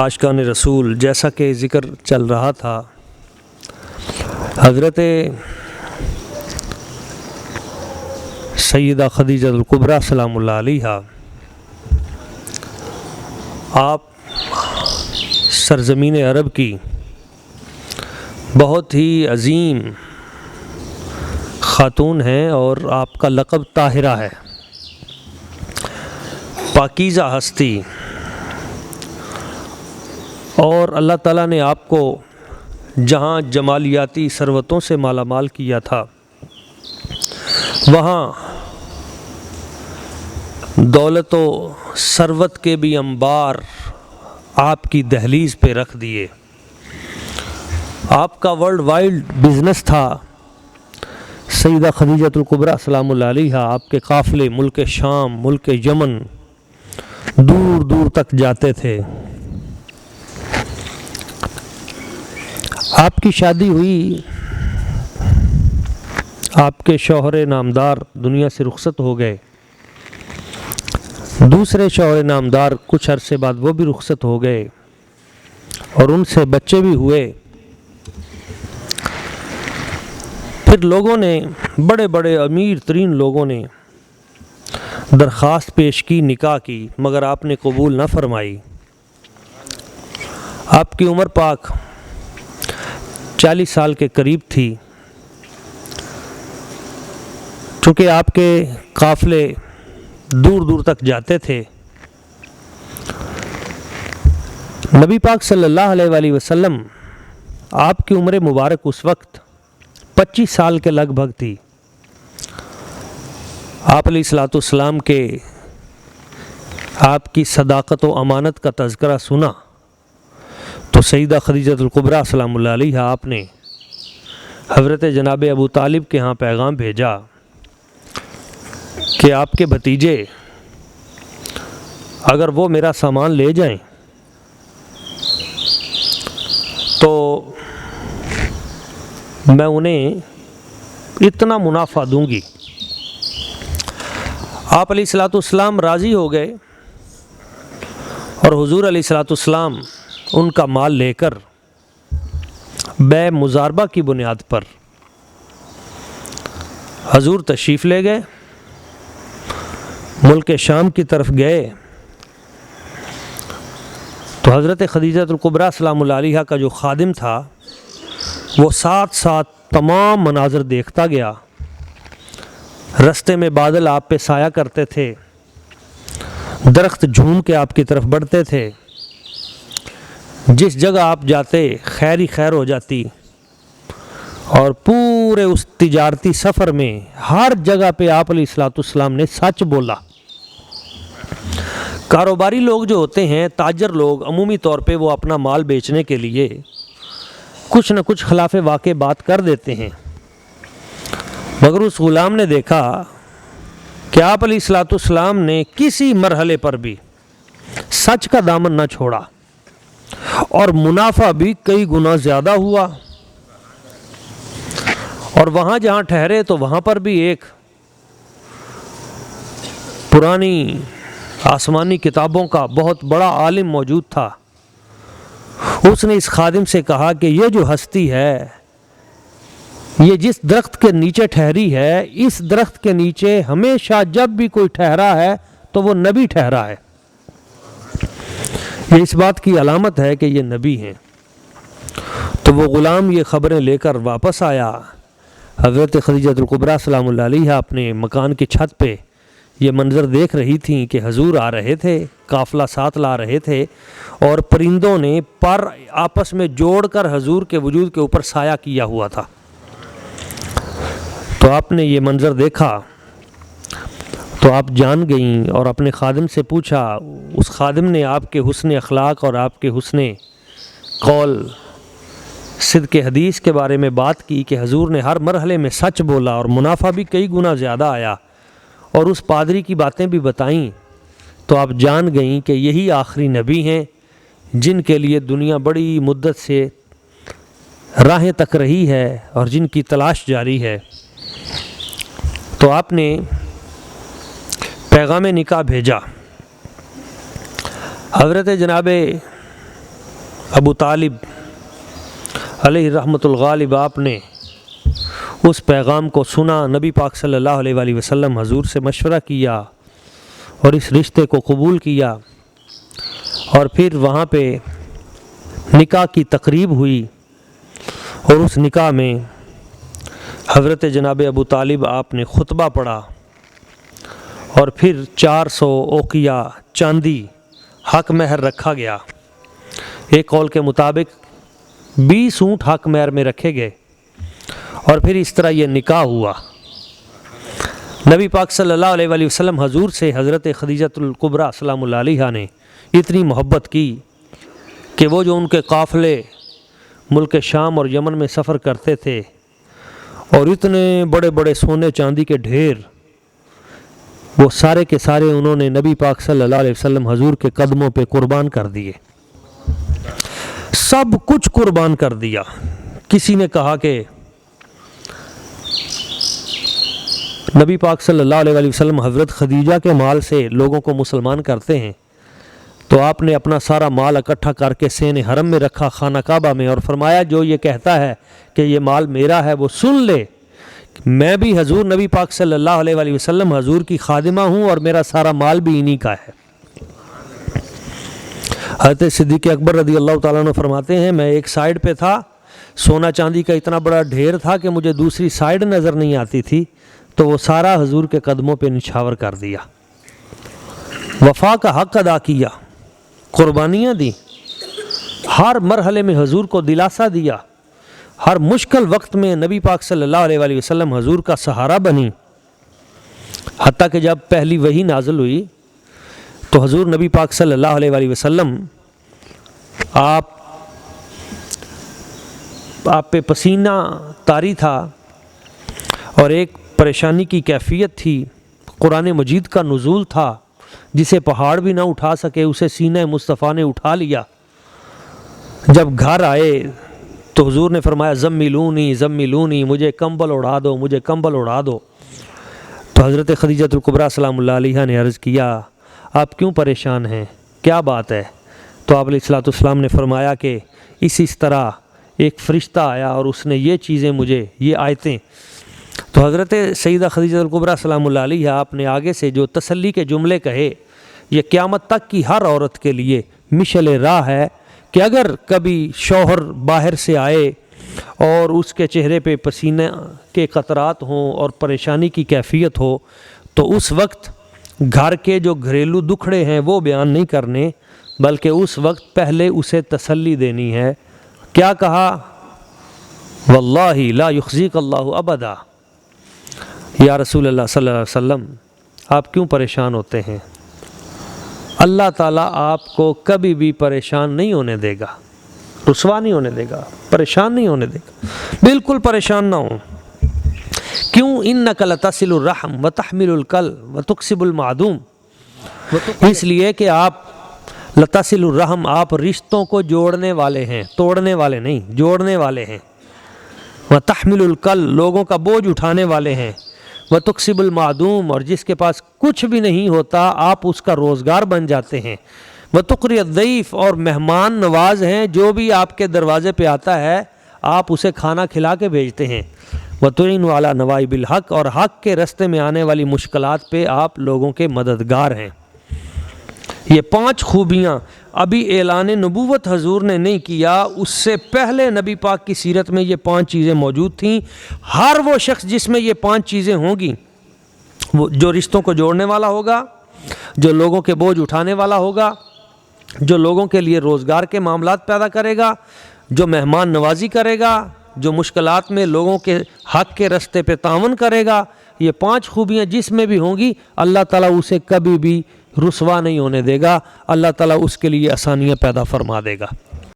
عاشقان رسول، جیسا کہ ذکر چل رہا تھا، حضرت سیدہ خدیجہ الکبریٰ سلام اللہ علیہا آپ سرزمین عرب کی بہت ہی عظیم خاتون ہیں اور آپ کا لقب طاہرہ ہے، پاکیزہ ہستی، اور اللہ تعالیٰ نے آپ کو جہاں جمالیاتی ثروتوں سے مالا مال کیا تھا، وہاں دولت و ثروت کے بھی انبار آپ کی دہلیز پہ رکھ دیے۔ آپ کا ورلڈ وائڈ بزنس تھا۔ سیدہ خدیجہ الکبریٰ سلام اللہ علیہا آپ کے قافلے ملک شام، ملک یمن دور دور تک جاتے تھے۔ آپ کی شادی ہوئی، آپ کے شوہر نامدار دنیا سے رخصت ہو گئے، دوسرے شوہر نامدار کچھ عرصے بعد وہ بھی رخصت ہو گئے اور ان سے بچے بھی ہوئے۔ پھر لوگوں نے، بڑے بڑے امیر ترین لوگوں نے درخواست پیش کی نکاح کی، مگر آپ نے قبول نہ فرمائی۔ آپ کی عمر پاک 40 سال کے قریب تھی۔ چونکہ آپ کے قافلے دور دور تک جاتے تھے، نبی پاک صلی اللہ علیہ وآلہ وسلم آپ کی عمر مبارک اس وقت 25 سال کے لگ بھگ تھی۔ آپ علیہ الصلوۃ والسلام کے آپ کی صداقت و امانت کا تذکرہ سنا تو سیدہ خدیجہ الکبریٰ سلام اللہ علیہا آپ نے حضرت جناب ابو طالب کے ہاں پیغام بھیجا کہ آپ کے بھتیجے اگر وہ میرا سامان لے جائیں تو میں انہیں اتنا منافع دوں گی۔ آپ علیہ الصلوۃ والسلام راضی ہو گئے اور حضور علیہ الصلوۃ والسلام ان کا مال لے کر بیع مضاربہ کی بنیاد پر حضور تشریف لے گئے، ملک شام کی طرف گئے تو حضرت خدیجہ الکبریٰ سلام اللہ علیہا کا جو خادم تھا وہ ساتھ ساتھ تمام مناظر دیکھتا گیا۔ رستے میں بادل آپ پہ سایہ کرتے تھے، درخت جھوم کے آپ کی طرف بڑھتے تھے، جس جگہ آپ جاتے خیر ہی خیر ہو جاتی، اور پورے اس تجارتی سفر میں ہر جگہ پہ آپ علیہ الصلوۃ والسلام نے سچ بولا۔ کاروباری لوگ جو ہوتے ہیں، تاجر لوگ، عمومی طور پہ وہ اپنا مال بیچنے کے لیے کچھ نہ کچھ خلاف واقع بات کر دیتے ہیں، مگر اس غلام نے دیکھا کہ آپ علیہ الصلوۃ والسلام نے کسی مرحلے پر بھی سچ کا دامن نہ چھوڑا اور منافع بھی کئی گنا زیادہ ہوا، اور وہاں جہاں ٹھہرے تو وہاں پر بھی ایک پرانی آسمانی کتابوں کا بہت بڑا عالم موجود تھا۔ اس نے اس خادم سے کہا کہ یہ جو ہستی ہے، یہ جس درخت کے نیچے ٹھہری ہے، اس درخت کے نیچے ہمیشہ جب بھی کوئی ٹھہرا ہے تو وہ نبی ٹھہرا ہے۔ یہ اس بات کی علامت ہے کہ یہ نبی ہیں۔ تو وہ غلام یہ خبریں لے کر واپس آیا۔ حضرت خدیجہ الکبریٰ سلام اللہ علیہا اپنے مکان کی چھت پہ یہ منظر دیکھ رہی تھیں کہ حضور آ رہے تھے، قافلہ ساتھ لا رہے تھے، اور پرندوں نے پر آپس میں جوڑ کر حضور کے وجود کے اوپر سایہ کیا ہوا تھا۔ تو آپ نے یہ منظر دیکھا تو آپ جان گئیں اور اپنے خادم سے پوچھا۔ اس خادم نے آپ کے حسن اخلاق اور آپ کے حسن قول، صدق حدیث کے بارے میں بات کی کہ حضور نے ہر مرحلے میں سچ بولا اور منافع بھی کئی گنا زیادہ آیا، اور اس پادری کی باتیں بھی بتائیں۔ تو آپ جان گئیں کہ یہی آخری نبی ہیں جن کے لیے دنیا بڑی مدت سے راہیں تک رہی ہے اور جن کی تلاش جاری ہے۔ تو آپ نے پیغام نکاح بھیجا۔ حضرت جناب ابو طالب علیہ رحمۃ الغالب آپ نے اس پیغام کو سنا، نبی پاک صلی اللہ علیہ وآلہ وسلم حضور سے مشورہ کیا اور اس رشتے کو قبول کیا، اور پھر وہاں پہ نکاح کی تقریب ہوئی، اور اس نکاح میں حضرت جناب ابو طالب آپ نے خطبہ پڑھا، اور پھر 400 اوقیہ چاندی حق مہر رکھا گیا۔ ایک قول کے مطابق 20 اونٹ حق مہر میں رکھے گئے، اور پھر اس طرح یہ نکاح ہوا۔ نبی پاک صلی اللہ علیہ وآلہ وسلم حضور سے حضرت خدیجۃ الکبریٰ سلام اللہ علیہا نے اتنی محبت کی کہ وہ جو ان کے قافلے ملک شام اور یمن میں سفر کرتے تھے، اور اتنے بڑے بڑے سونے چاندی کے ڈھیر، وہ سارے کے سارے انہوں نے نبی پاک صلی اللہ علیہ وسلم حضور کے قدموں پہ قربان کر دیے، سب کچھ قربان کر دیا۔ کسی نے کہا کہ نبی پاک صلی اللہ علیہ وسلم حضرت خدیجہ کے مال سے لوگوں کو مسلمان کرتے ہیں، تو آپ نے اپنا سارا مال اکٹھا کر کے سین حرم میں رکھا، خانہ کعبہ میں، اور فرمایا جو یہ کہتا ہے کہ یہ مال میرا ہے وہ سن لے، میں بھی حضور نبی پاک صلی اللہ علیہ وآلہ وسلم حضور کی خادمہ ہوں، اور میرا سارا مال بھی انہی کا ہے۔ حضرت صدیق اکبر رضی اللہ تعالیٰ عنہ فرماتے ہیں میں ایک سائیڈ پہ تھا، سونا چاندی کا اتنا بڑا ڈھیر تھا کہ مجھے دوسری سائیڈ نظر نہیں آتی تھی، تو وہ سارا حضور کے قدموں پہ نچھاور کر دیا، وفا کا حق ادا کیا، قربانیاں دی، ہر مرحلے میں حضور کو دلاسا دیا، ہر مشکل وقت میں نبی پاک صلی اللہ علیہ وآلہ وسلم حضور کا سہارا بنی۔ حتیٰ کہ جب پہلی وحی نازل ہوئی تو حضور نبی پاک صلی اللہ علیہ وآلہ وسلم آپ پہ پسینہ طاری تھا، اور ایک پریشانی کی کیفیت تھی، قرآن مجید کا نزول تھا، جسے پہاڑ بھی نہ اٹھا سکے اسے سینہ مصطفیٰ نے اٹھا لیا۔ جب گھر آئے تو حضور نے فرمایا زملونی زملونی، مجھے کمبل اڑا دو، مجھے کمبل اڑا دو۔ تو حضرت خدیجۃ الکبریٰ سلام اللہ علیہا نے عرض کیا آپ کیوں پریشان ہیں، کیا بات ہے؟ تو آپ علیہ السلام نے فرمایا کہ اس طرح ایک فرشتہ آیا اور اس نے یہ چیزیں مجھے، یہ آیتیں۔ تو حضرت سیدہ خدیجہ الکبریٰ سلام اللہ علیہا آپ نے آگے سے جو تسلی کے جملے کہے، یہ قیامت تک کی ہر عورت کے لیے مشعل راہ ہے کہ اگر کبھی شوہر باہر سے آئے اور اس کے چہرے پہ پسینے کے قطرات ہوں اور پریشانی کی کیفیت ہو، تو اس وقت گھر کے جو گھریلو دکھڑے ہیں وہ بیان نہیں کرنے، بلکہ اس وقت پہلے اسے تسلی دینی ہے۔ کیا کہا؟ واللہ لا یخزیک اللہ ابدا، یا رسول اللہ صلی اللہ علیہ وسلم آپ کیوں پریشان ہوتے ہیں؟ اللہ تعالیٰ آپ کو کبھی بھی پریشان نہیں ہونے دے گا، رسوا نہیں ہونے دے گا، پریشان نہیں ہونے دے گا، بالکل پریشان نہ ہوں۔ کیوں؟ انک لتصل الرحم وتحمل الکل وتکسب المعدوم، اس لیے کہ آپ لتصل الرحم، آپ رشتوں کو جوڑنے والے ہیں، توڑنے والے نہیں، جوڑنے والے ہیں۔ وتحمل الکل، لوگوں کا بوجھ اٹھانے والے ہیں۔ وتکسب المعدوم، اور جس کے پاس کچھ بھی نہیں ہوتا آپ اس کا روزگار بن جاتے ہیں۔ وتقری الضیف، اور مہمان نواز ہیں، جو بھی آپ کے دروازے پہ آتا ہے آپ اسے کھانا کھلا کے بھیجتے ہیں۔ وتعین علی نوائب الحق، اور حق کے رستے میں آنے والی مشکلات پہ آپ لوگوں کے مددگار ہیں۔ یہ 5 خوبیاں ابھی اعلان نبوت حضور نے نہیں کیا، اس سے پہلے نبی پاک کی سیرت میں یہ 5 چیزیں موجود تھیں۔ ہر وہ شخص جس میں یہ 5 چیزیں ہوں گی، وہ جو رشتوں کو جوڑنے والا ہوگا، جو لوگوں کے بوجھ اٹھانے والا ہوگا، جو لوگوں کے لیے روزگار کے معاملات پیدا کرے گا، جو مہمان نوازی کرے گا، جو مشکلات میں لوگوں کے حق کے رستے پہ تعاون کرے گا، یہ 5 خوبیاں جس میں بھی ہوں گی اللہ تعالیٰ اسے کبھی بھی رسوا نہیں ہونے دے گا، اللہ تعالیٰ اس کے لیے آسانیاں پیدا فرما دے گا۔